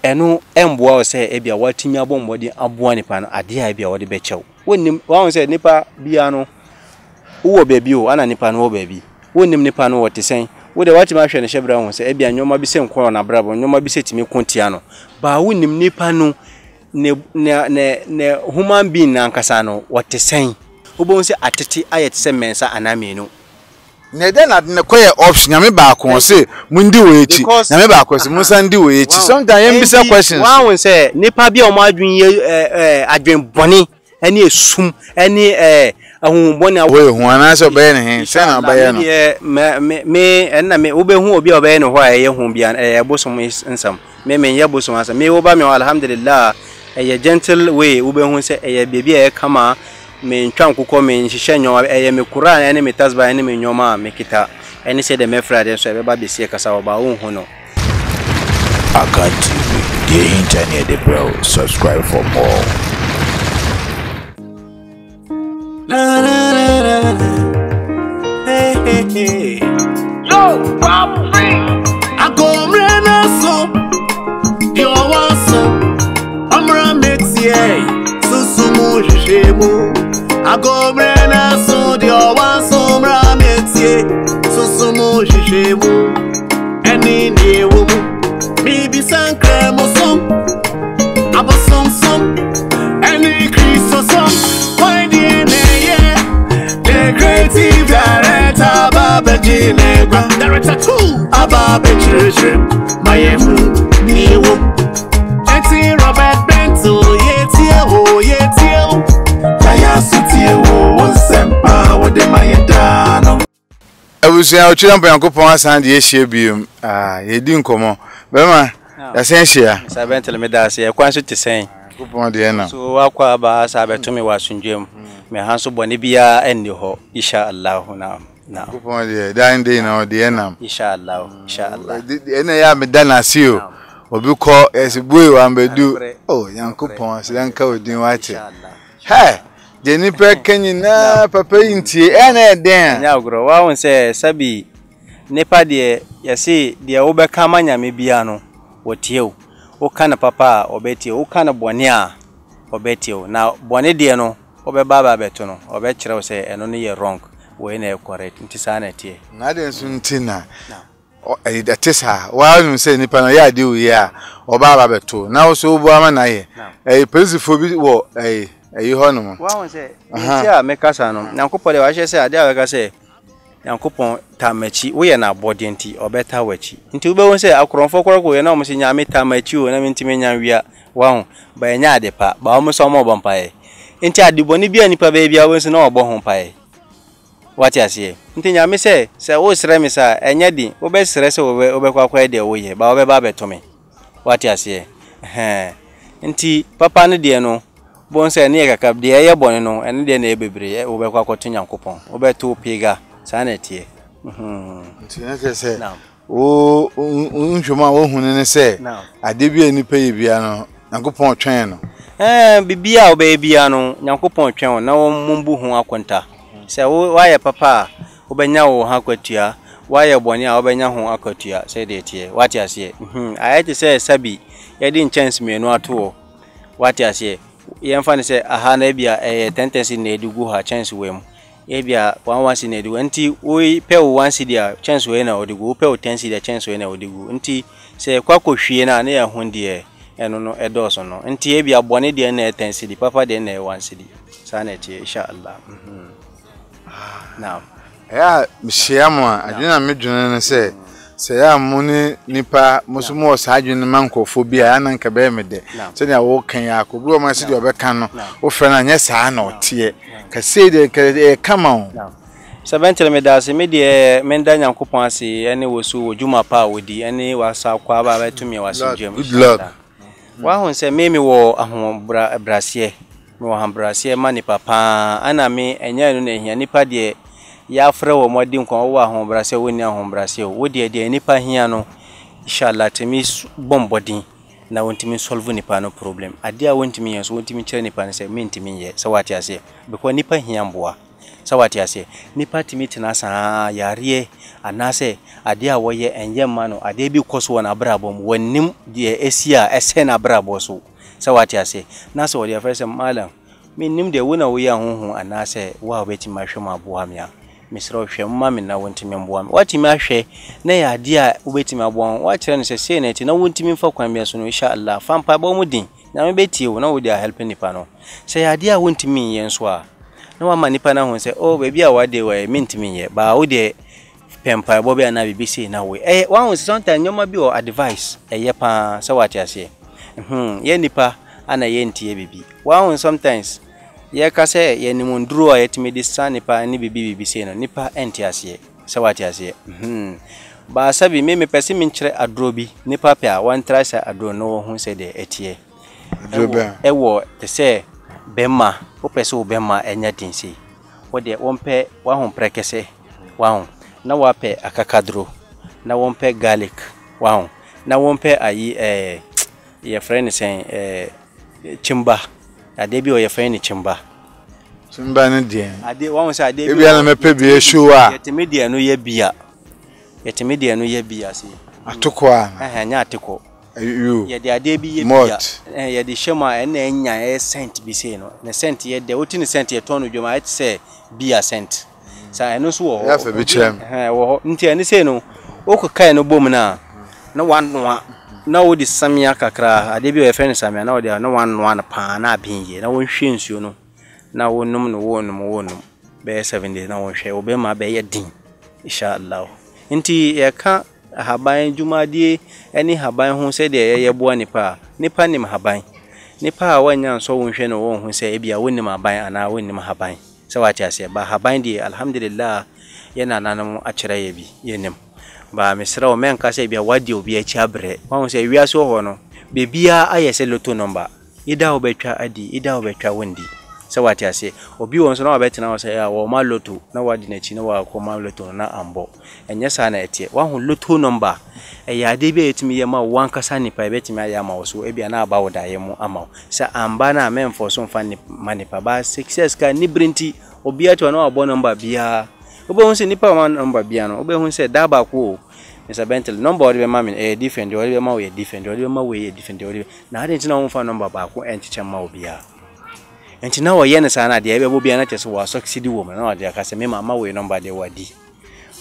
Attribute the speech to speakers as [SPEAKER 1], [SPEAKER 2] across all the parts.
[SPEAKER 1] eno emboa o se ebia watimi abombodi aboa nipa no ade a ebia wode bechew wonnim wa se nipa bia no wo baabi o ana nipa no wo baabi wonnim nipa no wote sen wo de watimi ahwe ne hyebra ho se ebia nyoma bi se nkoro na brabo nyoma bi se timi kontia no ba wonnim nipa no ne human being na nkasa no wote sen wo se atete ayet se mensa anamenu
[SPEAKER 2] ne den na koye option nyame ba ko se mundi wo echi nyame ba ko se musa ndi wo echi sometimes yem be say questions
[SPEAKER 1] wa won se nipa bia o ma adwen ye adwen boni eni esum eni ahun boni
[SPEAKER 2] we hu ana so be ne he se na ba ye no
[SPEAKER 1] me enna me wo be hu obi o be ne ho a ye hu bia bosom nsam me ye bosom asa me wo ba me alhamdulillah ye gentle way wo be hu se ye bebia e kama me ntwan kokọ me nhihye nyoma me Quran ene me tasba ene me nyoma me kita ene se de me frade so e ba be sie kasa oba wo hu no
[SPEAKER 3] Akan TV, the internet the bro. Subscribe for more.
[SPEAKER 4] Hey. Yo, Bob Free. I go mrena so. Yo waso. Amra metie. Susumu jishemu. I go mrena so. Yo waso amra metie. Susumu jishemu. Eni ni wumu. Bibi sankre mo som. Abo som som. Eni Christo som. Why creative director Baba Jinegwa director 2 Ababa Church Mayemu Niwo Eti Robert Bento Yetio Kaya Sutie wo Sempa wo de Mayedano
[SPEAKER 2] Abusia o chirampo yankopon asan de ehie biom yedi nkomo bema ya sen hia
[SPEAKER 1] sa bentel me da se kwan so te sen
[SPEAKER 2] yankopon de na
[SPEAKER 1] so akwa ba sa betumi wasundwem me hanso bone bia enni ho insha Allah na
[SPEAKER 2] yankopon de dan de na o de na
[SPEAKER 1] insha Allah
[SPEAKER 2] ene ya me dana sio obi ko esibue wa mbedu oh yankopon se yanka odin wache he jeni pe kenyina papa yintie ene den
[SPEAKER 1] nya ogro wa won se sabi nepa de yesi de wo be kama nyame bia no wotiew wo kana papa obetie wo kana bone a obetie na bone de no obe baba beto no obe kire se eno ne ye wrong we na correct ntisa na tie
[SPEAKER 2] na de nsuntina atisa wa nu se nipa no ya de wi a obaba beto na wo so obu ama na ye principal bi wo ho no
[SPEAKER 1] wa won se ntia mekasa no nyankopɔ de wa hye se ade a weka se nyankopɔ tamachi wo ye na body nti obeta wachi nti wo be won se akoronfo koroko ye na mo se nyame tamachi o na mentime nya wia wa ho ba nya ade pa ba mo so mo bompae nti adiboni bia nipa ba bia won se na obo ho pae wati ase nti nyame se wo sere me sa enya di wo be sere se wo be kwakwa de wo ye ba wo be ba betome wati ase nti papa ne de no bon se ne kaka de ye bone no ene de na e bebre wo be kwakwa nyankopon wo be to piga sa na tie
[SPEAKER 2] nti na ke se o nhwoma wo hunu ne se ade bia nipa ye bia no nyankopon twen no
[SPEAKER 1] bibia obe bia no nyankopon twen na wo mumbu ho akonta se wo ya papa obenya wo ha kwatua wa ya boni a obenya ho akwatua se de tie wati ase ayati se sabi yedi chance menu ato wati ase yemfa ne se aha na bia tendency na edugu ha chance wem ebia wansi na edugu nti wo pe wo wansi dia chance we na odugu pe wo tensi dia chance we na odugu nti se kwakohwie na ya hundie eno no edoso no nti ebia bone de na etensi di papa de na wansi di sana tie insha Allah now
[SPEAKER 2] ya mshiamwa adina medwene ne se ya muni nipa musumu osadwene mankofobia ya nanka be mede se ne wo kan ya ko bro ma se de obeka no wo fe na nya saa na otie ka se de kama o
[SPEAKER 1] seventel me da se me de menda nyankopon ase ene wosu wodwuma pa wodi ene wasa kwa ba betumi wasindwem
[SPEAKER 2] good luck
[SPEAKER 1] wa hon se me wo ahon brasie me wo han brasie ma ni papa ana me enya no na hia nipa de ya fra wo modi nkon wo ahon brasie woni ahon brasie wo de nipa hia no inshallah temi bombodin na wontimi solve nipa no problem ade a wontimi yes wontimi kire nipa no se mentimi ye se wati ase because nipa hia mboa So what you say? Nipa timitina sa yare anase ade a woye enye ma no ade bi koso na brabom wanim de esia ese na brabo so. So what you say? Na so the first malam me nim de wona wo ya honhon anase wa beti ma hwema boa me a misro hwe mma me na wontimi mboa me wati ma hwe na ya ade a wobeti ma boa wa kire no se na ti na wontimi mfa kwan me so no insha Allah fampa ba mu din na me beti wo na wo dia help nipa no se ya ade a wontimi yen so a na wa ma nipa na ho se oh baby a wade wa mentimi ye ba wo de pempa bobe na BBC na we wa ho se sometimes nyoma bi o advice ye pa se wati ase ye nipa ana ye ntie bibi wa ho sometimes ye ka se ye ni munduro a yetimi disa nipa ni bibi se no nipa enti ase se wati ase ba sabi me pesi min kire adro bi nipa pe a wan tra se adro no ho se de etie ewo te se bema o pese o bema enya dinsi wo de wonpe wa ho prekese wa ho na wa pe akakadro na wonpe garlic wa ho na wonpe ayi ye friend sen chimba ade bi o ye friend chimba
[SPEAKER 2] ne die
[SPEAKER 1] ade wa ho se ade
[SPEAKER 2] bi na mepe bi eshuwa
[SPEAKER 1] yetemedia no ye bia se
[SPEAKER 2] atoko a
[SPEAKER 1] nya atoko
[SPEAKER 2] you
[SPEAKER 1] ye de ade bi ye bia ye de shema ena enya cent bi se no na cent ye de otini cent ye tonu dwoma it say bia cent sa eno so wo
[SPEAKER 2] ya fa bi chem
[SPEAKER 1] wo nti ene se no okukai no bom na wanwa na wo di samia kakra ade bi o ye fe ne samia na wo de na wanwa na pa na abinye na wo hwe nsuo no na wo num no wo num be 7 days na wo hwe obe ma be ye din insha Allah nti ye ka haban jumadie eni haban ho se de ye boa nipa nim haban nipa wanya so wo hwe no wo ho se e bia wonim haban ana wonim haban se wati ase ba haban di alhamdulillah yana nanan a kire ye bi yenim ba misra o men ka se bia wadi obi a chiabre wo se wiase ho no bebia ayese loto number ida obetwa adi ida obetwa wondi se wati ase obi won so na obetina wo se ya wo ma loto na wadi na chi na wa ko ma loto na ambo enye sa na etie wa hu loto number ya de bi etimi ye ma wan kasa nipa betimi aya ma wo so e bia na aba wo da ye mu ama sa amba na men for so fa ni manipa ba success ka ni brinti obi ato na abo number bia obe hu se nipa ma number bia no obe hu se da ba ko Mr. Bentel number ori be ma me different ori be ma we different ori be ma we different ori na ade ntina wo fa number ba ko entiche ma obia enti na wo ye ne sana de ebe bobia na tese wa succeed wo na wa de aka se me mama we number de wadi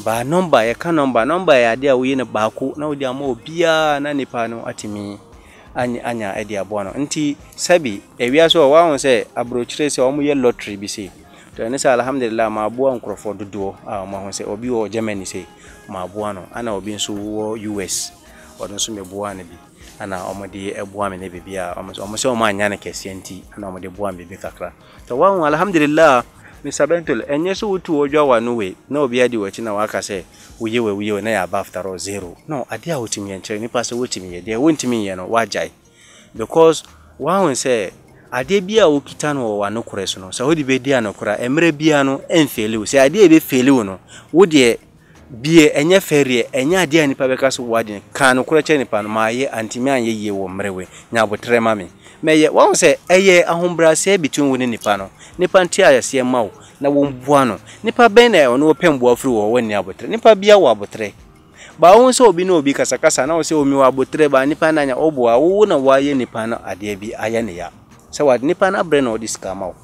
[SPEAKER 1] ba number ye ka number ya de a wo ye ne ba ko na wo de ama obia na nipa no atimi anya edi abo no nti sabi ewia so wa won se abrochire se o mu ye lottery bi se to ne sa alhamdulillah ma abo ankrofo dodo a ma won se obi wo Germany se ma abo no ana obi nso wo US odon so me bo ana bi ana omode ebo ame ne bibia omo se o ma anya na kese nti ana omode bo ame bi kakra to wa won alhamdulillah Mr. Bentel enye so wutu odwa wa no we na obi adi wachi na waka se uyewe na ya after all zero no ade a wotimi enche ni pa se wotimi ye de wontimi ye no wajai because wa won se ade bia okita no wa no kore so no se hodi be dia no kora emre bia no enfeli se ade be feli no wo de bie enye ferie enye ade ani pa beka so wade kan no kora che ni pa no ma ye antimi anye ye wo mrewe nya botre ma me meye wa won se eye ahombra se between wo ni pa no nipa ntia yase ma wo na wo mbua no nipa ben na ono pembo afri wo wani abotre nipa bia wo abotre ba won se obi na obi kasakasa na wo se omi wo abotre ba nipa na nya oboa wo na waye nipa na ade bi aya ne ya se wa nipa na bre na odiska ma wo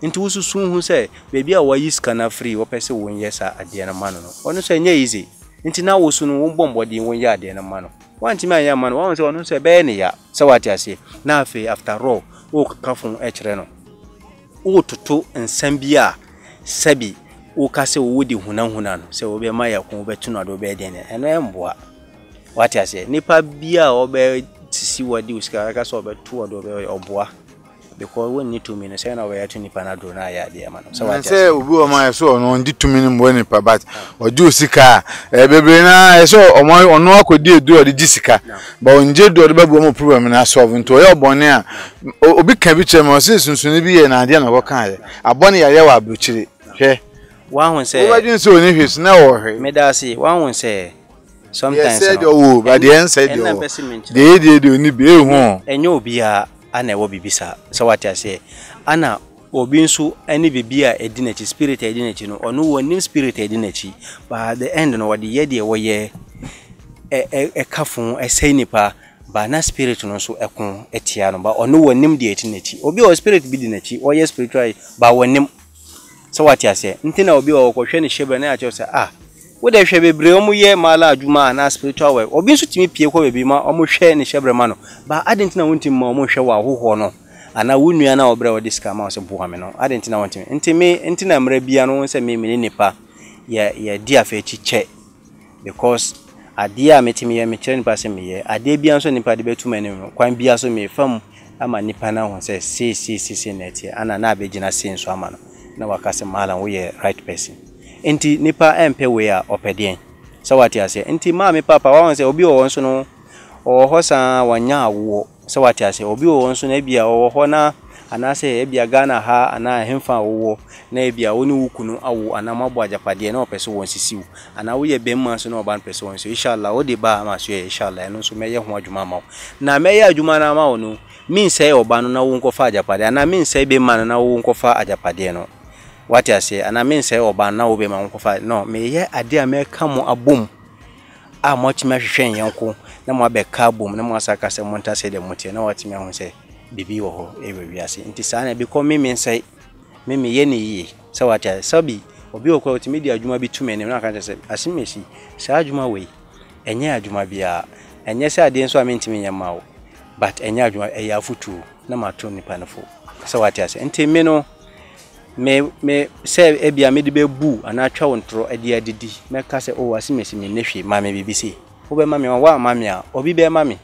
[SPEAKER 1] nti wo susun hu se bebi a wayi ska na free wo pese won yesa ade na ma no ono se nya easy nti na wo sunu wo bombodi won ya ade na ma no wanti ma ya ma no won se ono se be ne ya se wa ti ase na afi after all wo kafun echre no wo tutu nsambia sabi wo kase wo di hunahuna no se wo be ma ya ko betu no do be de ne eno emboa wati ase nipa bia wo be tisi wadi uska ka so be tu do be oboa because when need to me no say na we ya tu nipa na do na ya de ma no se wati ase
[SPEAKER 2] obi o ma so no ndi tu me no mo nipa but oji usika bebre na so ono akodi edu odi jisika ba onje do be bo mo problem na solve nto ye obone a obi kan bi chere mo se sunsun bi ye na ade na ko kan ye abone ya ye wa abrochire hwe
[SPEAKER 1] wa hun se
[SPEAKER 2] wo badin se oni hwesu na wo hwe
[SPEAKER 1] me da se wa hun se sometimes
[SPEAKER 2] said oh but the end said oh de oni be hu
[SPEAKER 1] enyo obi a ana ewo bibisa so what I say ana obi nso any bibia edinachi spirit edinachi no ono wonim spirit edinachi but at the end no wode ye de wo ye kafun say nipa ba na spirit no so ekon etia no ba ono wonim de edinachi obi o spirit bi dinachi o ye spiritual ba wonim so what ya say ntina obi o kohwe ne shebe na ya che say wo de hwe bebre omu ye mala adwuma na spiritual way obi nso timi pie ko bebi ma omu hwe ne shebre ma no ba adentina wontim ma omu hwe wa hoho no ana wunua na obra wo diska ma so buha me no adentina wontim ntina mra bia no se me nipa ya dia fa chiche because adia metimi ye me kire nipa se me ye adia bia nso nipa de betu mani no kwan bia so me fam ama nipa na ho se si netie ana na abegina senso ama no na wakase mala wo ye right person enti nipa empe we a opedien so what ya say enti ma me papa wa say obi o wonso no o hosa wanya awo so what ya say obi o wonso na bia o ho na ana say bia Ghana ha ana hemfa wo na bia woni wukunu awo ana mabo ajapade na opese won sisiu ana wo ye bemma so na oban pese won so inshallah wo de ba ma so inshallah eno so meye ho adwuma ma na meye adwuma na ma wo no min say oban na wo nkofa ajapade ana min say bemma na wo nkofa ajapade no what I say and I mean say oba na obe ma nkofa no me ye ade a me ka mo abom a mo chima hwehwen yanko na mo abeka bom na mo asaka se monta se de motie na what me ho say bibi wo ho e we wiase nti sa na bi ko me say me ye ne yi so what I sabi obi okwa ultimate adwuma bi tume ne na kan say asimesi sa adwuma we enye adwuma bia enye se ade nso a mentimi nyama wo but enye adwuma e ya futu na mato nipa nfo so what I say nti me no me say ebia me de bebu ana atwa wontro ade adidi me ka say o asimesi me nehwe ma me bibisi wo be ma me wa ma me a obi be ma me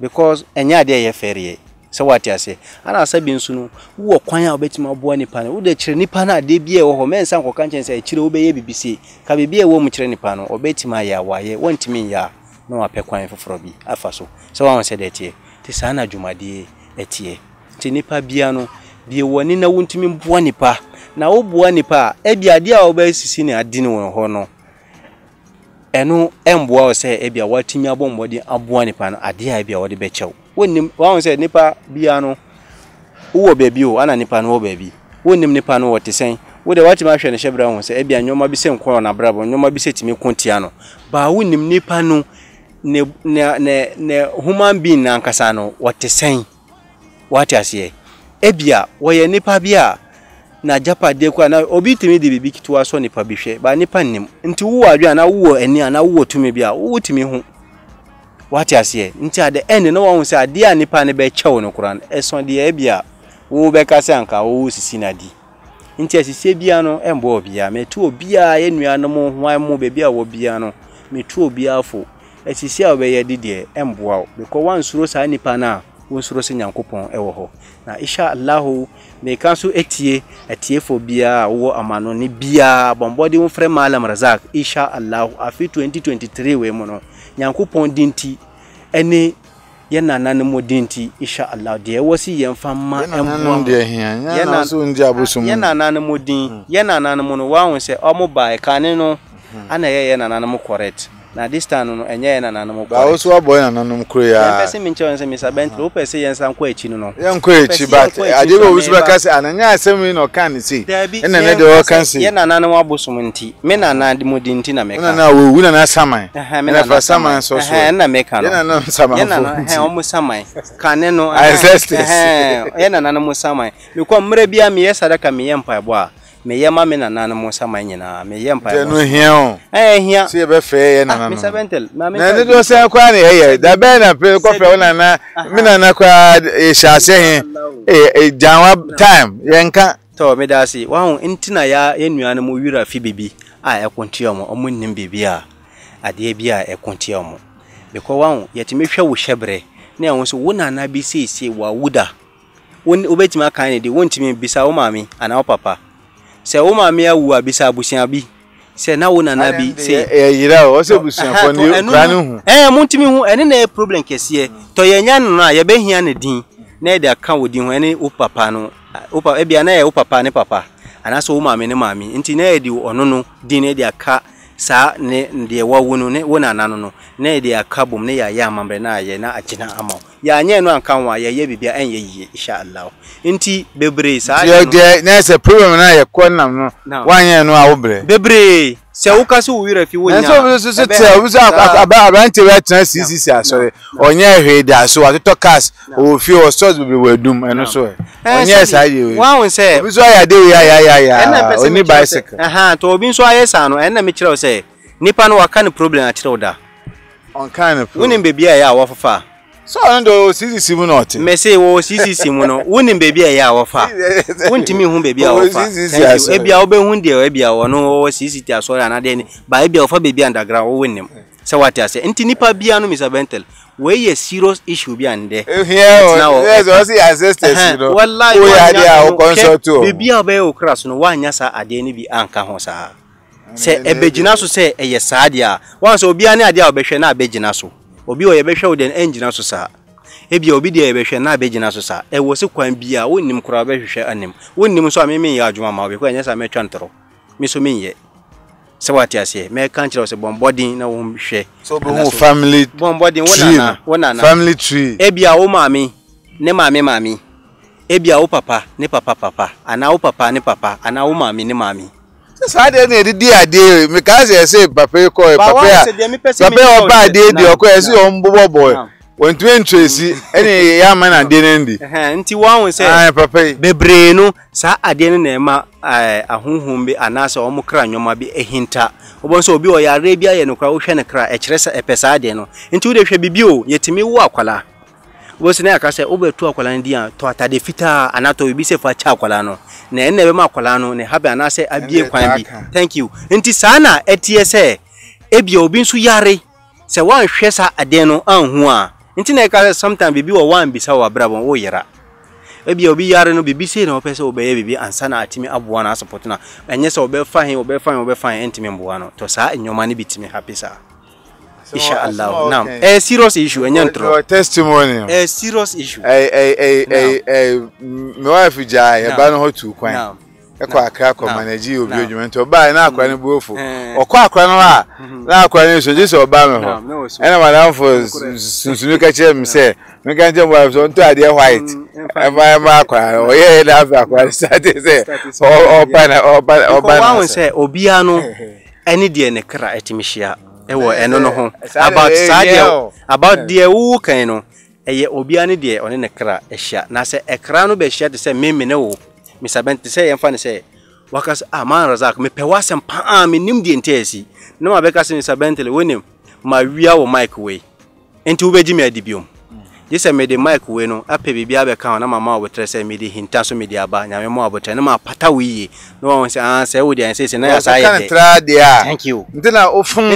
[SPEAKER 1] because enya ade ye ferie so what I say ana sabi nsu no wo kwan a obetima aboa nipa no wo de kire nipa na ade bia wo ho me nsan koka nchen say kire wo be ye bibisi ka bibia wo mu kire nipa no obetima ya waye wontimi ya no apɛ kwan foforo bi afa so wa say de tie ti sana dwumade etie ti nipa bia no bie woni na wontimi boa nipa na wo boa nipa ebia de a wo ba sisi ne adini won ho no eno emboa wo se ebia watimi abombodi aboa nipa no ade a ebia wo de be chew wonnim wa se nipa bia no wo baabi o ana nipa no wo baabi wonnim nipa no wo tesen wo de watimi ahwe ne hyebra ho se ebia nyoma bi se nkwo na brabo nyoma bi se timi kontia no ba wonnim nipa no ne human being na nkasa no wo tesen wati asiye ebia wo ye nipa bia na japade kwa na obi timi di bibi kitwa so nipa bihwe ba nipa nnim nti wo adwa na wo ani ana wo tumi bia wo timi hu wati asiye nti ade ene no wo se ade a nipa ne be chewo no kuran eson de ebia wo be ka se anka wo sisi na di nti asise bia no embo bia metu obia ye nuanom hwan mo be bia wo bia no metu obia afo asise a obeye didie embo a because wan suro sa nipa na wonsuro se nyankopon ewo ho na insha Allah me kanso etie fo bia wo amano ni bia bombodi won frɛ malam razak insha Allah afi 2023 we mo no nyankopon dinti ene ye nanane mo dinti insha Allah de wosi ye mfamma embo
[SPEAKER 2] de hia ya na so ndi abosum
[SPEAKER 1] ye nanane mo din ye nanane mo no wa won se omo ba kane no ana ye nanane mo correct na this time no enye na nanum ko. Ba wo so boy na nanum kro ya. Pese mi nche se Mr. Bentley wo pese yen san kwa echi no. Yen kwa echi but ade wo wusu baka se ananya asem no kan si. Ena ne de wo kan si. Yen na nanum abosum nti. Me na na de modi nti na meka. Ena na wo wu na na saman. Ena fa saman so so. Ena meka no. Ena na saman. Ena na omo saman. Kane no. Ena na nanum saman. Because mre bia me yesadaka me yempa ebo a. Me yema me na nanum saman nyina. Me yempa ebo. Tenu hia. Hia. Se be fe ye na nanum. Mr. Bentley. Na me do se kwa na ye. Da be na pe ko fe ona na me na kwa shase he janwa time yenka to me da si wa hu ntina ya enua na mo wira fi bibi a ekontia mo omo nnim bibi a ade bi a ekontia mo because wa hu yetime hwe wo hyebre na won so wona na bi sisi wa wuda won obetima kan ne de wontimi bisa wo mami ana wo papa se wo mami awu abisa abusia bi se na wona na bi se
[SPEAKER 2] yira o se busia fo ni kra ne hu
[SPEAKER 1] montimi hu ene na problem kese to yenya no na ye behia ne din na e de aka wodi hu ene wo papa no wo ebia na ye wo papa ne papa ana so wo mami ne mami nti na e di ono no din na e de aka sa ne de wawunu ne wona nanu no ne de akabum ne ya mambre na ye na agina ama ya anye no ankanwa ye bibia enye yi insha Allah nti bebre sa
[SPEAKER 2] ye de na se problem na ye konnam no wanye no a wobre
[SPEAKER 1] bebre se ukasi uwira fi wonya
[SPEAKER 2] so te obi abante we tran CCC asore onye hweda so atoto cars o fi o stores bebre wadum eno so onye sa ye we
[SPEAKER 1] wawon se
[SPEAKER 2] obi so ya de ya oni bicycle
[SPEAKER 1] to obi so ayesa no enna me kire se nipa no waka ne problem a kire oda
[SPEAKER 2] on kind of
[SPEAKER 1] wonim bebia ya wafafa
[SPEAKER 2] so ndo CCC mu not
[SPEAKER 1] me say wo CCC mu no wonim bebia ya wafa wontimi hu bebia wafa ebia wo be hu de ebia wo no wo CCC asori anade ni ba ebia wo fa bebia underground wo wonim se wati ase nti nipa bia no Mr. Bentel we ye serious issue bia nde
[SPEAKER 2] yes o see ancestors you know
[SPEAKER 1] wallahi
[SPEAKER 2] we ya dia o consult to
[SPEAKER 1] bebia be o kras no wanya sa ade ni bi anka ho sa se ebegina so se eye saadia wan so obi ani ade a obehwe na abegina so obi o ye behwe o den engina so sa ebia obi de ye behwe na abegina so sa e wo se kwan bia wonnim kura behwe anim wonnim so ameme ya adwuma ma obi ko enya sa metwa ntoro mi so menye se wati ase me kan kire se bombodin na wo hwe
[SPEAKER 2] so be wo family
[SPEAKER 1] bombodin wona
[SPEAKER 2] family tree
[SPEAKER 1] ebia wo maami ne maami ebia wo papa ne papa ana wo papa ne papa ana wo maami ne maami
[SPEAKER 2] so dey na di ade me ka say papa ko papa o ba dey di ko ese o mbobo boy won to entwesi ene ya man ade nndi
[SPEAKER 1] nti won say
[SPEAKER 2] papa
[SPEAKER 1] bebre no sa ade no na ema ahunhum bi anase o mukra nwoma bi ehinta obon so obi o yare bia ye no kra wo hwe ne kra e kire sa epesa ade no nti wo de hwe bibio yetimi wo akwala wo se na aka say obetu akwala ndi an to atade fita anato bi se fa cha akwala no na enne be ma akwala no ne habe anase abie kwan bi thank you nti sana etie se ebia obi nso yare se wan hwe sa ade no anhu a nti na eka sometimes bibi wo wan bisa wa brabon wo yera ebia obi yare no bibi se na opese obeye bibi ansa na atimi aboa na support na enye se obefa hin entimi mboa no to sa enyoma ne bitimi happy sa insha Allah now a serious issue enyantro
[SPEAKER 2] testimony
[SPEAKER 1] a serious issue
[SPEAKER 2] me wife ja ya ba no hotu kwan eko akra ko manage obi odwumento oba na akwa ne buofo okọ akwa no a na akwa ne so jese oba me ho ena madam for sunsunu ka chere me say me kan je wife so nto ade white ma akwa o ye na akwa start say
[SPEAKER 1] oba won say obia no eni de ne kra etimihia ewo eno no ho about the wu kan no eye obia ne de one ne kra ehia na se ekra no be hia de se meme ne wo Mr. Bentel say yemfa ne say wakas man razak me pewasem pa me nim de ntesi no ma beka se Mr. Bentel wonim ma wia wo mic we enti wo beji me adibiom This me the mic we no ape bibia be kan na mama wo tre say me di hinta so me di aba nyame mo abotre na ma pata wi no won say say wo di an say na ya say thank you
[SPEAKER 2] ntina ofun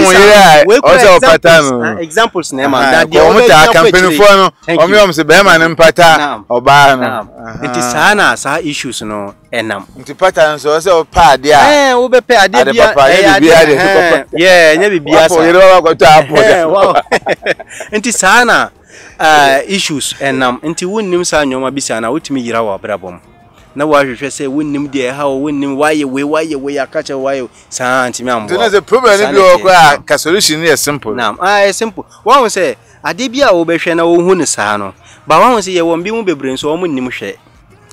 [SPEAKER 2] wo yere o say o pata no
[SPEAKER 1] examples na ma da
[SPEAKER 2] dia o ta company for no o me o say be ma ne pata oba no
[SPEAKER 1] nti sana sa issues no enam
[SPEAKER 2] nti pata no so say o pa dia
[SPEAKER 1] wo be pe ade bia nya bibia sa
[SPEAKER 2] yere wa ko ta apo
[SPEAKER 1] nti sana issues enam nti wonnim sa nyoma bisa na wotimi yira wa brabom na wa hwehwe say wonnim de ha wonnim waye we akache waye sa ntimi ambo
[SPEAKER 2] there is a problem bi o ka solution is simple
[SPEAKER 1] nam simple wa won say ade bia wo behwe na wo hu ne sa no ba wa won say ye won bi mu bebre nso wo munnim hwe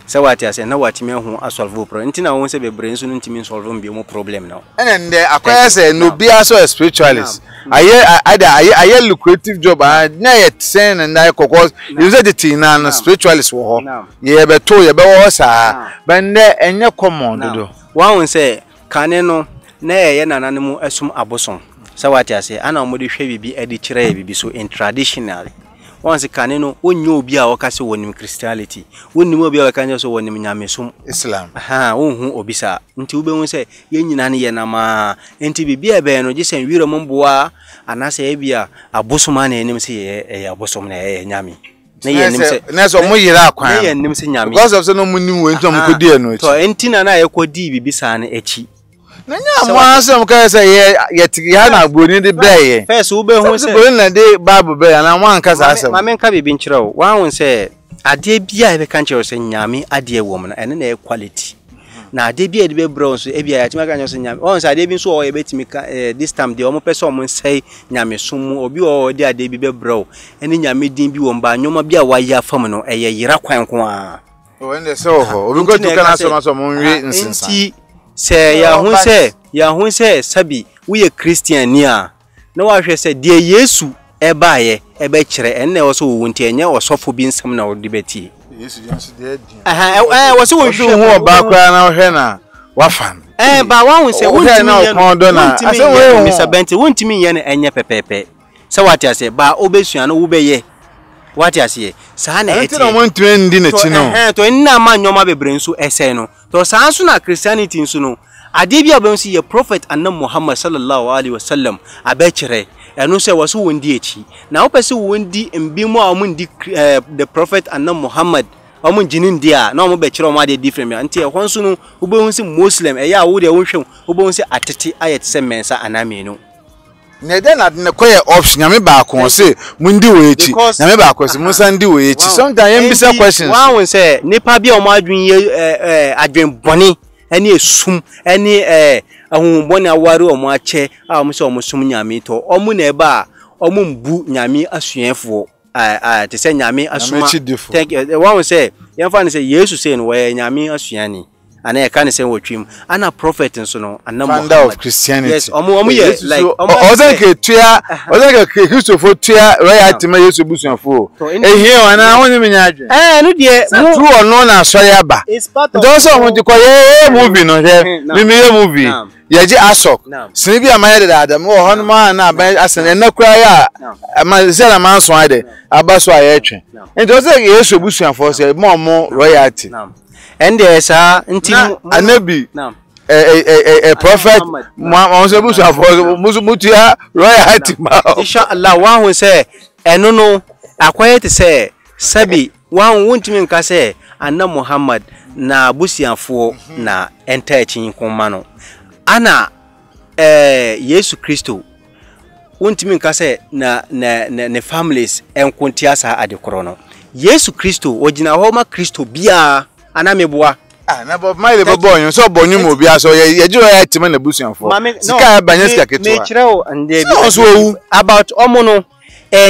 [SPEAKER 1] se wati ase na watimi hu asolve problem nti na won say bebre nso ntimi solve bi mu problem na
[SPEAKER 2] and then akwaya say no bia so spiritualist aye lucrative job na yet sen and I kokos you say the thing na spiritualist wo ho ye be to ye be wo sa bende enye common do
[SPEAKER 1] wa won say kane no na ye nanane mu asum aboson se wati ase ana mo de hwe bibi edi kire bibi so in traditional once kane no onyo obi a wakase wonim Christianity wonim obi a wakanye so wonim nyamesum
[SPEAKER 2] Islam
[SPEAKER 1] wonhu obi sa nti ube won se ye nyina ne ye na ma nti bibia be no gisen wire momboa anase ebia abosoma na enim se ye abosom na ye nyame na ye nim se
[SPEAKER 2] na so mo yira akwan
[SPEAKER 1] na ye nim se nyame
[SPEAKER 2] because of so no munim we ntom ko die no
[SPEAKER 1] to enti na ye kodi bibi sa na echi
[SPEAKER 2] na nya mo asem ka say ye tigi ha na agboni de be
[SPEAKER 1] first ube hu se
[SPEAKER 2] so na de bible be na mo anka sa asem
[SPEAKER 1] ma men ka bibi nkyerɛ wo wa hu se ade bia be kan kyerɛ se nyame ade wom na ene na quality na ade bi ede be bro so e bia ya tima ka nyo so nyame on sa ade bi so o ye betimi this time de o mo pese o mo nsai nyame so mu obi o de ade bi be bro ene nyame din bi wo mba nyoma bi a wa ya fam no eye yira kwan ko a
[SPEAKER 2] o ende so ho obi go to kana so mo nwi nsinsa
[SPEAKER 1] nti se ya hu se sabi we Christian ni a na wa hwe se de Yesu eba ye ebe kire enne wo so wo nti enye osofo bi nsam na wo de beti
[SPEAKER 2] Yesu jansi de
[SPEAKER 1] wo so wo hwe
[SPEAKER 2] ho ba kwa na hwe na wafan
[SPEAKER 1] ba wa hu se
[SPEAKER 2] wontimi na kondo na ase wo
[SPEAKER 1] Mr. Benti wontimi ye na enye pepepe se wati ase ba obesua no wo beye wati ase sa na eti
[SPEAKER 2] na mo ntwe ndi na chi no
[SPEAKER 1] to nna ma nyoma bebre nso ese no to sa nso na Christianity nso no ade bia ba nso ye prophet annab Muhammad sallallahu alaihi wasallam abekire enu se wasu wondi echi na opese wondi mbimo a omundi the prophet annab Muhammad omun jinin dia na omu bekire omu ade different anti e honso no ubehun se muslim e ya wo de wonhwem ubehun se atete ayet se mensa anamenu
[SPEAKER 2] ne de na ne koye option nyame ba ko se mundi wo echi nyame ba ko se musa ndi wo echi sometimes yem bisa questions
[SPEAKER 1] wa won se nipa bia omu adwen ye adwen boni eni esum eni ahunboni aware omu ache a omu se omu sum nyame to omu na eba omu mbu nyame asuenfo te se nyame asuma thank you wa won se yemfa ne se Yesu se no we nyame asuani ana e kan se wotwim ana prophet nso no ana
[SPEAKER 2] Muhammad of Christianity
[SPEAKER 1] yes omu ye like
[SPEAKER 2] ozanke Christopher tua royalty ma Yesu busuafo ehie wana woni menyadwe
[SPEAKER 1] no de
[SPEAKER 2] mu ono na asori aba ndoso omo di koye movie no he mimi movie yaji asok sini bi amaye de adam wo hono ma na aba asen na kura ya ama zela manso ade abaso ayetwe ndoso Yesu busuafo se mo royalty
[SPEAKER 1] and there's nti
[SPEAKER 2] anabi prophet Muhammad mutia royalty ma
[SPEAKER 1] inshallah wa hu se eno no akwayete se sabi wa hu ntimi nka se annab Muhammad na busiafo na enta echin konma no ana Yesu Kristo ntimi nka se na families enkontia sa adekoro no Yesu Kristo ogina ho ma Kristo bia ana meboa
[SPEAKER 2] na Bob Marley bobo so bonyu mo bia so ye jiro ya time na busuanfo sika banyeska ketwa
[SPEAKER 1] me kireo ande bi about omono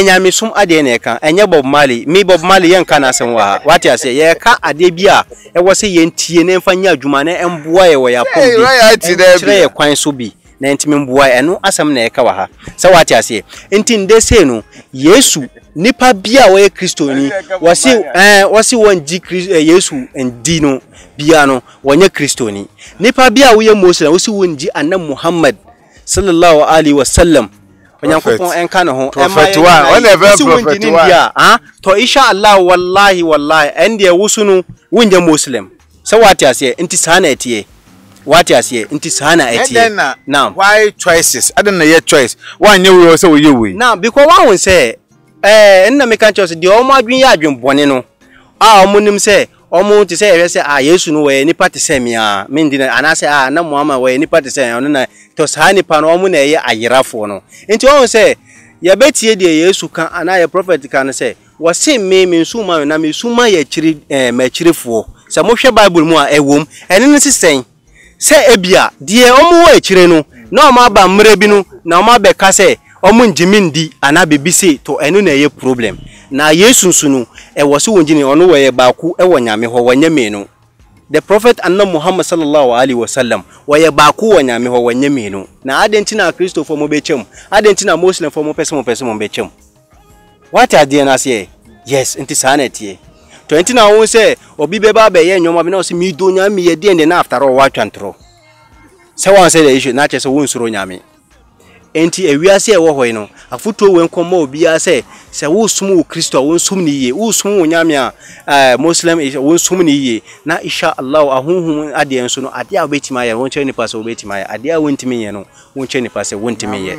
[SPEAKER 1] nyamesum ade na eka enye Bob Marley me Bob Marley yen kana sen wa wati ase ye ka ade bia e wo se ye ntie ne mfa nya adwuma na emboa ye wo ya pom bi kire ye kwan so bi na ntimi mboa eno asem na eka wa ha se wati ase enti nde se no Yesu nipa bia wo Kristoni wasi wonji Yesu endi no bia no wonye Kristoni nipa bia wo ye Muslim wasi wonji annab Muhammad sallallahu alaihi wasallam onyankopon enka no ho
[SPEAKER 2] prophet one on ever prophet one
[SPEAKER 1] to insha Allah wallahi ende wusunu wonje Muslim se wati ase enti sana etie wati ase enti sana etie now
[SPEAKER 2] why choices I don't know your choice one you say we we
[SPEAKER 1] now because one will say nna me kan chose de omo adwen ya adwen bone no omo nim se omo ti se ye se Yesu no we nipa te se me me ndi na se na Muhammad we nipa te se no na to sa nipa no omo na ye ayerafo no enti on se ye betie de Yesu kan ana ye prophet kan se wo se me nsuma na me suma ye chiri ma chirifo se mo hwe Bible mu a ewom ene ne sisen se ebia de omo wa chire no na omo aba mre bi no na omo be ka se omun jimindi ana bebise to enu na ye problem na Yesu sunu e wose wonjini onu we baaku e wonyame ho wonyame no the prophet annab Muhammad sallallahu alaihi wasallam we baaku wonyame ho wonyame no na adentina Kristo fo mo bechem adentina Muslim fo mo pese mo bechem what are the na say yes enti sanete to enti na won say obi be ba be ye nyoma bi na o se mi do nyame ye de na after all wa twantro se won say the issue na che so won suro nyame enti ewiase e wo hoy no afuto we nkomo obi a se wo sum wo Kristo wo sum ni ye wo sum wo nyame a Muslim wo sum ni ye na insha Allah ahunhum ade enso no ade a obetima ye won cheni pass obetima ye ade a wontimi ye no won cheni pass wontimi ye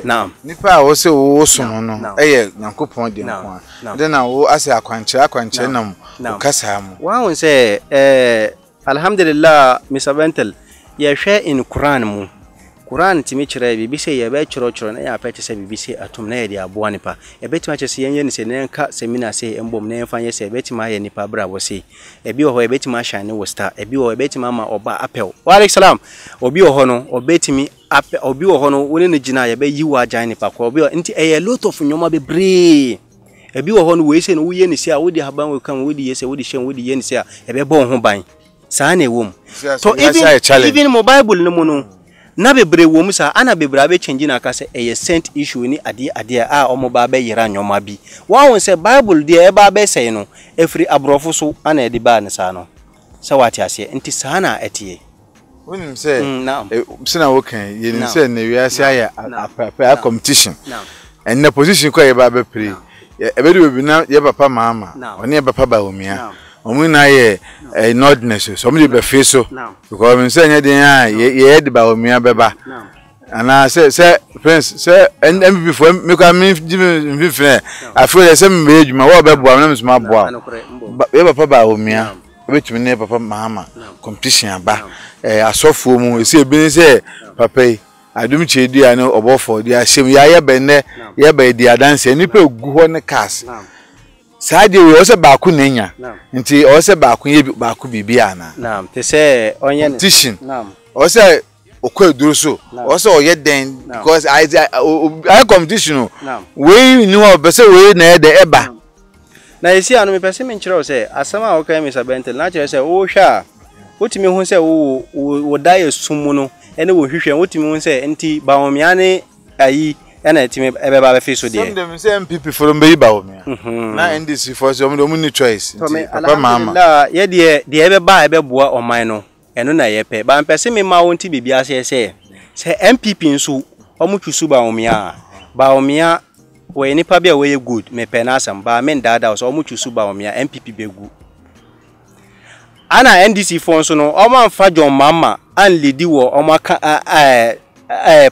[SPEAKER 2] naam nipa a wo se wo sum no eye Nyankopon de nko de na wo ase akwanche nam kasa mu
[SPEAKER 1] wa won se alhamdulillah Mr. Bentel ye hwe in Quran mu Quran timi kyerɛ bibi sɛ ye be kyerɛ na ya pɛte sɛ bibi sɛ atom na ye de aboa nipa e betima kyerɛ sɛ yenye ne sɛ ne nka seminar sɛ embom na yɛmfa nyɛ sɛ betima ayɛ nipa bra wo sɛ ebi wɔ hɔ e betima shine wo star ebi wɔ e betima ma oba apel wa alaikum salam obi wɔ hɔ no obetimi apel obi wɔ hɔ no woni ne gina ye be yi wa agyan nipa ko obi nti e lot of nyoma be bree ebi wɔ hɔ no we sɛ no wo ye ne sɛ a wo di haban wo kan wo di yɛ sɛ wo di hyɛn wo di ye ne sɛ a e be bɔ ho ban saa na ewom so even mobile no mu no na bebre wo mu sa ana bebre abe change na ka se e sent issue ni ade a omo ba be yira nyoma bi wa won se bible de e ba be say no efri abrofo so ana e de ba ne sa no se wati ase enti sa na etie
[SPEAKER 2] wonim se se na wo kan ye nim se na wiase aya a competition and the position ko ye ba be pre e be do bi na ye papa mama oni ye papa ba omia omuna ye nordness so me be face so because me say nya den ye de ba omia beba ana say prince say MVP for me kwa me frɛ afro say me be adwuma wo be boa na me so ma boa ye papa ba omia betumi ne papa mama competition aba asofo mu say bi say papa adum chedi ana obofo dia hyem ya ye benne ye ba di adanse nipa gu ho ne cars Saadi we ose baaku nenya nti ose baaku ye baaku bibia na
[SPEAKER 1] naam te se onye
[SPEAKER 2] competition naam ose okwaduru so ose oye den because I competition we ni wo be se we na e de eba
[SPEAKER 1] na esi anu me pese me nkyerɛ se asama a wokai Mr. Bentel na kyerɛ se wo hwa wotimi hu se wo dae sumu no ene wo hwehwe wotimi hu se nti baomia ne ayi ena etime ebe ba fe so de
[SPEAKER 2] some dem say MPP for mbe ba o me na NDC for so mo ni choice
[SPEAKER 1] papa mama la ye de ebe ba ebe boa oman no eno na ye pe ba mpese me ma wonti bibia se MPP nso omutwusu ba omia we nipa bia we good me pe na asam ba men dada so omutwusu ba omia MPP begu ana NDC for nso no omanfa John Mama an ledi wo omaka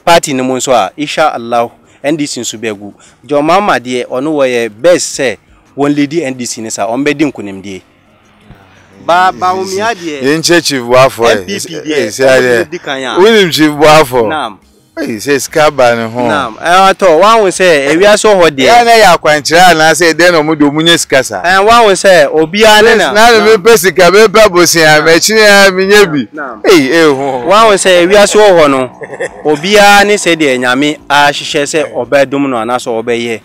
[SPEAKER 1] party no mo nso a insha Allah NDC nso begu John Mama de ono wo ye best say won lady NDC ni sa on be di nkunim de ba umia de
[SPEAKER 2] yen chief boafo William chief boafo naam say skaba ne ho
[SPEAKER 1] naam to wan won say ewia so ho de
[SPEAKER 2] na ya kwankyira na say de no mo do munye sikasa
[SPEAKER 1] wan won say obia ne
[SPEAKER 2] na me pesika me pabosia me chine minye bi ho
[SPEAKER 1] wan won say ewia so ho no obia ne say de nyame a hihye say obedum no ana so obeye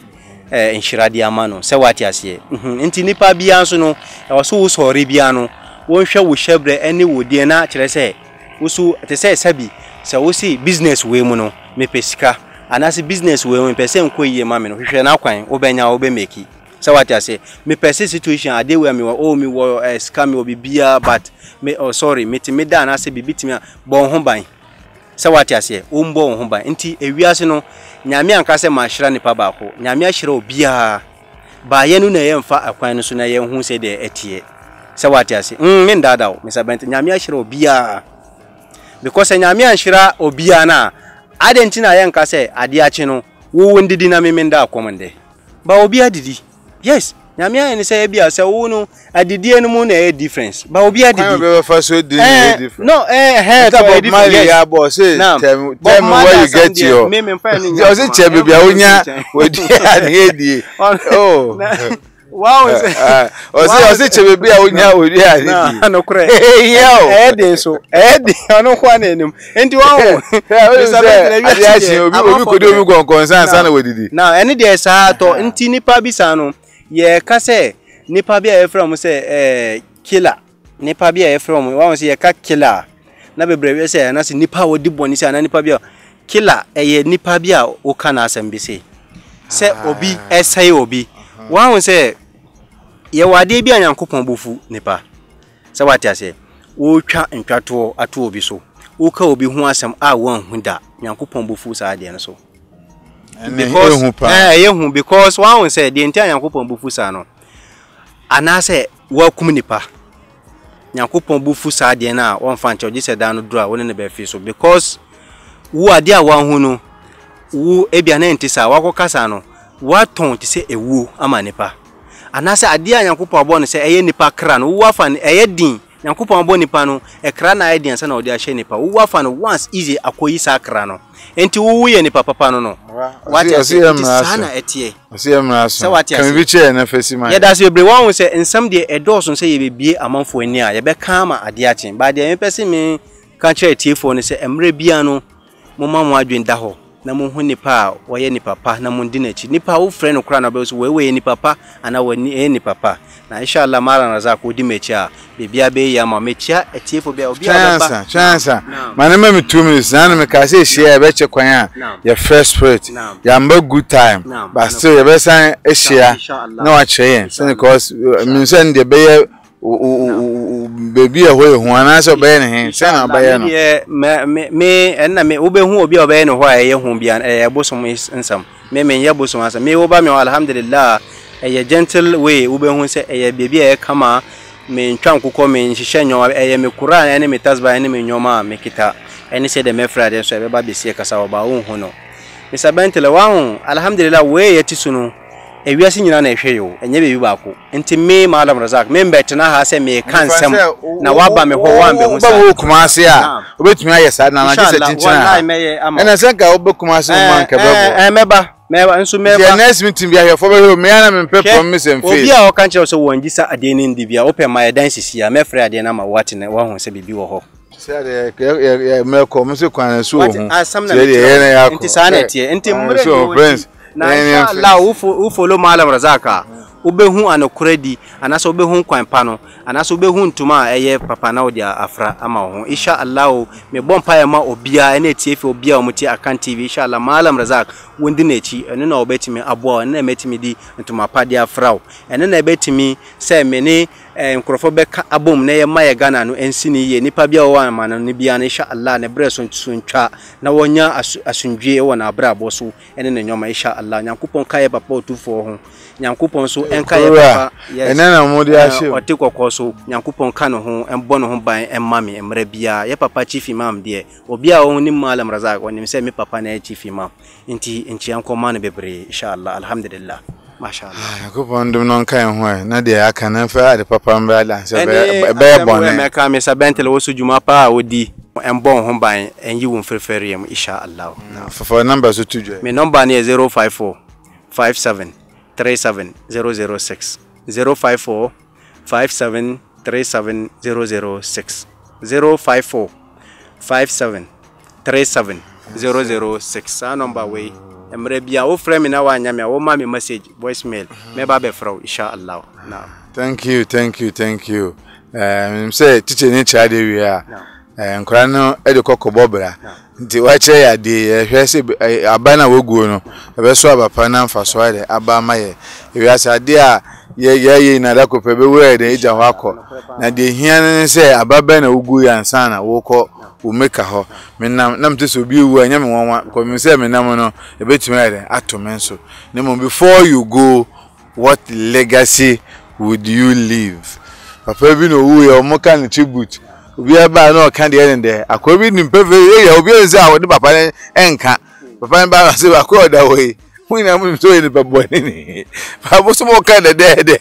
[SPEAKER 1] inshiradi amano se wati ase nti nipa bia nso no e so wo sori bia no won hwe wo hyebre ene wo die na kire se wo su te se sabi se wo si business we mu no me pesika anase business we mu pese nko yie ma me no hwehwe na kwan obenya obemeki se wati ase me pese situation ade we me wo me wo scam obi bia but me sorry me ti me da na se bibitimi bon ho ban se wati ase o mbo ho ban nti ewiase no nyame anka se ma hira nipa baako nyame ahira obia ba ye no na ye mfa akwan no so na ye hu se de etie se wati ase me ndada o Mr. Bentel nyame ahira obia because nyame anhira obia na adentina ye nka se ade achi no wo ndidi na me nda akomende ba obia didi yes nyame ani se bia se wo no adidi enu mu na e difference ba obia didi no
[SPEAKER 2] about my ya boss tell me where you get your me say chebe bia onya we di oh
[SPEAKER 1] wow
[SPEAKER 2] o se chebe bia onya we di
[SPEAKER 1] no kure eden so eden ono kwa na enim enti wow
[SPEAKER 2] obi ko do obi concern sana we didi
[SPEAKER 1] na ene de sa to enti nipa bisa no ye ka se nipa bia e from se killer nipa bia e from wa se ye ka killer na bebre se na se nipa wodi boni se na nipa bia killer ye nipa bia o kana asem bi se obi esai obi wa se ye wade bia Nyankopon bofu nipa se wati ase wo twa ntwato ato obi so wo ka obi hu asem a wan hu da Nyankopon bofu sa ade no so because one say the entire Nyankopon bufu sa no anase wakum nipa Nyankopon bufu sa de na won fa nche ogise dan no dura woni ne be fi so because wo ade a wan hu no wo ebia na ntisa wakokasa no waton ti se ewu ama nipa anase ade a Nyankopon abo no se eye nipa kra no wo afa eye din nyankopon bɔ nipa no ekra na idea nsa na odi ahye nipa wo afa no once easy akoyi sakra no enti wo ye nipa papa no wati sana etie
[SPEAKER 2] can we share na fesi man
[SPEAKER 1] ya da se bebre won se ensam de edoso se ye bebie amanfo ani a ye be ka ma ade achen ba de me pese me ka kire tiefo no se emre bia no mo ma mo adwen da ho na mo hu nipa wo ye nipa pa na mo ndi na chi nipa wo frɛ no kra na be so we nipa pa ana wo ni nipa pa na inshallah mara na za ko di mechi a bebia be ya ma mechi a tiefo bia obi a ba
[SPEAKER 2] chance man me 2 minutes na me ka say share be che kwan a your first spirit ya mba good time but still you be san e share na wa che because me say de be baby ahoye hu ana so be ne he say na be no
[SPEAKER 1] me enna me obe hu obi obe ne ho a ye hu bia bosom nsam me ye bosom asa me wo ba me alhamdulillah a gentle way obe hu say baby e kama me ntwa nkukọ me nhihye nyo me kura na ne me tasba ne me nyoma me kita ene say de me frade so e ba be sie kasa oba wo hu no Mr. Bentele wa hu alhamdulillah we yeti sunu ewiase nyina na ehwe yo enye bebi baako enti me Malam Razak me mbetena ha se me kansem na waba me ho wambe hu sa
[SPEAKER 2] ba kuma ase a obetumi aye sa na na gese tinchina ena se ka obekuma ase man ka bebo
[SPEAKER 1] meba nso meba
[SPEAKER 2] the next meeting bia here for me ana me pe promise and faith
[SPEAKER 1] obi a o kan kire so won gisa ade ni ndi bia open my dance sia me frɛ ade na ma wate na wa hu se bibi wo ho
[SPEAKER 2] se de me ko me se kwan so hu
[SPEAKER 1] se de
[SPEAKER 2] ene ya ko
[SPEAKER 1] enti sana tie enti mure
[SPEAKER 2] friends
[SPEAKER 1] na inshallah u follow Malam Razaka ubehu anokuredi anaso ubehu kwan pa no anaso ubehu ntuma eye papa na odi afra ama ho inshallah me bompa ya ma obia ene tiefe obia omuti akan TV inshallah Malam Razak wondi na echi ene na obetimi aboa ene na metimi di ntuma padi afra ene na ebetimi se me ne nkrofo be abom na ye maye Ghana no ensini ye nipa bia wo ama no ne bia na inshallah ne breso ntwa na wonya asundwe wo na abra boso ene na nyoma inshallah nyankopon kaye papa otufo ho nyankopon so enka ye papa
[SPEAKER 2] ene na modi ahye
[SPEAKER 1] oti kokko so nyankopon ka no ho embo no ho ban emmame emre bia ye papa chief imam de obi a wo ni Malam Razak woni se me papa na chief imam inti yankoma no bebre inshallah alhamdulillah mashallah
[SPEAKER 2] nyankopon dum non kan ho na de aka na fa de papa mbra la se be bonne
[SPEAKER 1] me ka me Mr. Bentele wo so juma pa odi embo ho ban enyi wo mfreferiem inshallah
[SPEAKER 2] for number so tujo
[SPEAKER 1] me number ni 054 57 37006 054 57 37006 054 57 37006 a number way emre bia wo frame na wa nyame wo ma me message voicemail me ba be frau inshallah now
[SPEAKER 2] thank you say teacher ni cha de wi a nkora no e de kokobọ bra nti wa che ya de hwe se abana woguo no e be so abapa na mfa so ade aba ma ye wi asade a ye na da kopɛ be we de eja ho akọ na de hia ne se ababa na woguo ya nsa na wo kɔ umeka ho menam nam te so bi wu anya me wonwa ko me se menam no e betumi ade atome nso nemo before you go what legacy would you leave papa bi no wu ya omoka ne tribute obi aba no kan de ende akobi nim peve ya obi enze a wode papa enka papa ba se akoda we wina mu so ni papa ni papa so mo kan de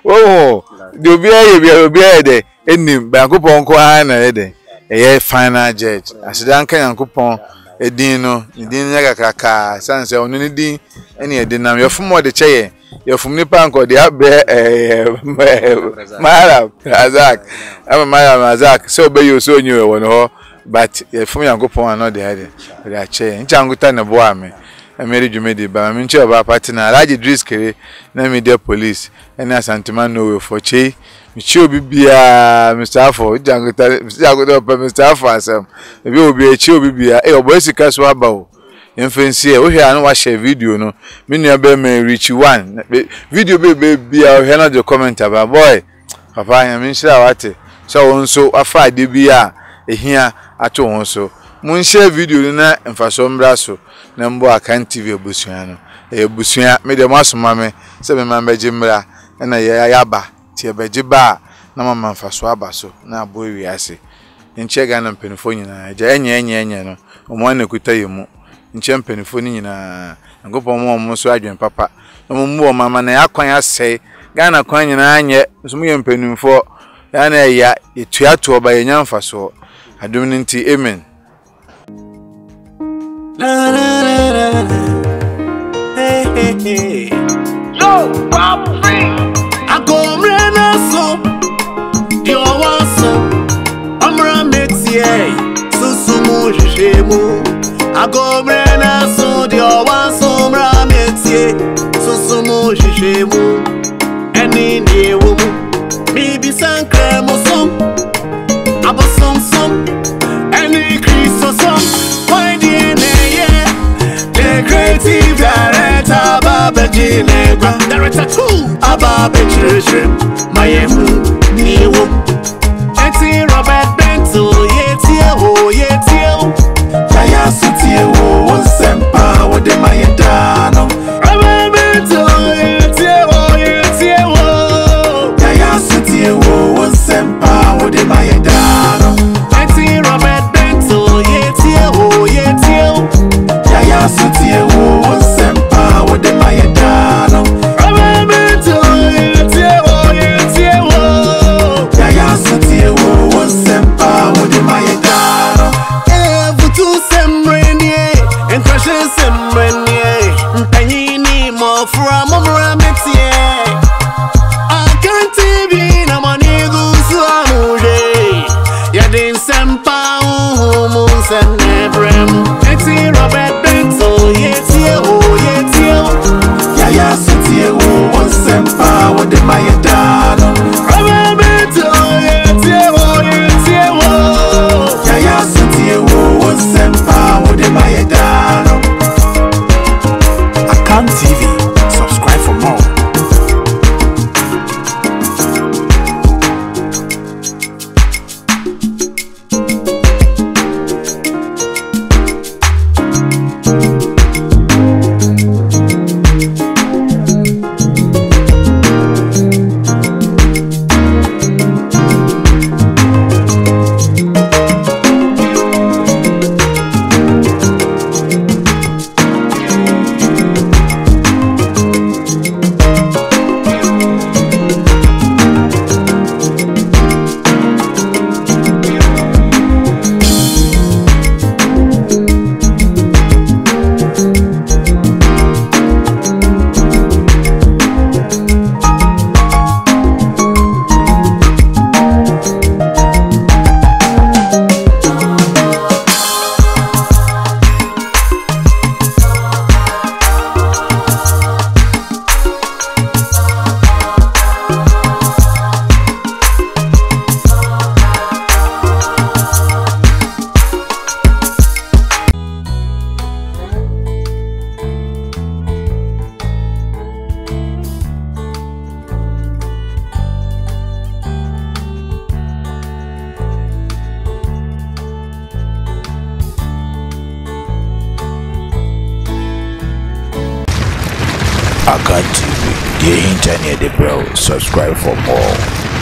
[SPEAKER 2] oh de obi aye bi obi aye de enim ba kopon ko na de eye final judge asidan kan yankopon edin no edin nya kakaka sanse onu ni din ene edin nam yofumo de cheye yofum ni panko de abe Malam Razak ama Malam Razak so be yo so nyu won ho but yofum yankopon ano de ade de cheye nchanguta ne bo ame emeri jumedi ba mi nche oba party na Alhaji Idris Kere na media police ene asantima no we for chey michi obi bia Mr. Afo janguta Mr. Afo asem ebi obi echi obi bia obo esika so aba o enfensie o hia no wa share video no me nua be me reach 1 video be bia o hia no the comment aba boy papa ya mi share wate so won so afa de bia ehia ato won so mun share video na mfaso mbra so na mbo akan TV ebusuan no ebusuan me de masoma me se me mambeje mbra na ya ba tie beje ba na mama mfaso abaso na abo wi ase nche ga na mpenifo nyina ja enye no omo na kuta yemu nche mpenifo nyina ngopo mo so adwen papa no mo mama na yakwan ase ga na kwan nyina anye so mo ye mpenifo yana ya etua to ba yenya mfaso adom nti amen.
[SPEAKER 4] Yo, Bob Free. I go mrena so. Yo waso. Amra metie. Susumu jishemu. I go mrena so. Yo waso amra metie. Susumu jishemu. Eni ni womu. Bibi sankre mo som. Abo som som. Eni Christo som. Why DNA the creative director Baba Jinegwa Director 2 Ababa Church Mayemu Niwo Eti Robert Bento Yetio Kaya Sutie wo Sempa wo de Mayedano Robert Bento Yetio Kaya Sutie wo Sempa wo de Mayedano Eti Robert Bento Yetio Kaya Sutie wo Sempa wo de Mayedano Robert Yetio Kaya Sutie wo Sempa wo de Mayedano Evutu semrenye Enkrashe semrenye Mpanyini mofra momra metie Akanti bi na manigu suamuje Yadin sempa uhumu senebrem Eti Robert Bento Yetio Kaya Sutie wo Sempa wo de Mayedano Robert Bento Yetio Kaya Sutie wo Sempa wo de Mayedano.
[SPEAKER 3] Akan TV. Subscribe for more. Akan TV, the internet, bro. Subscribe for more.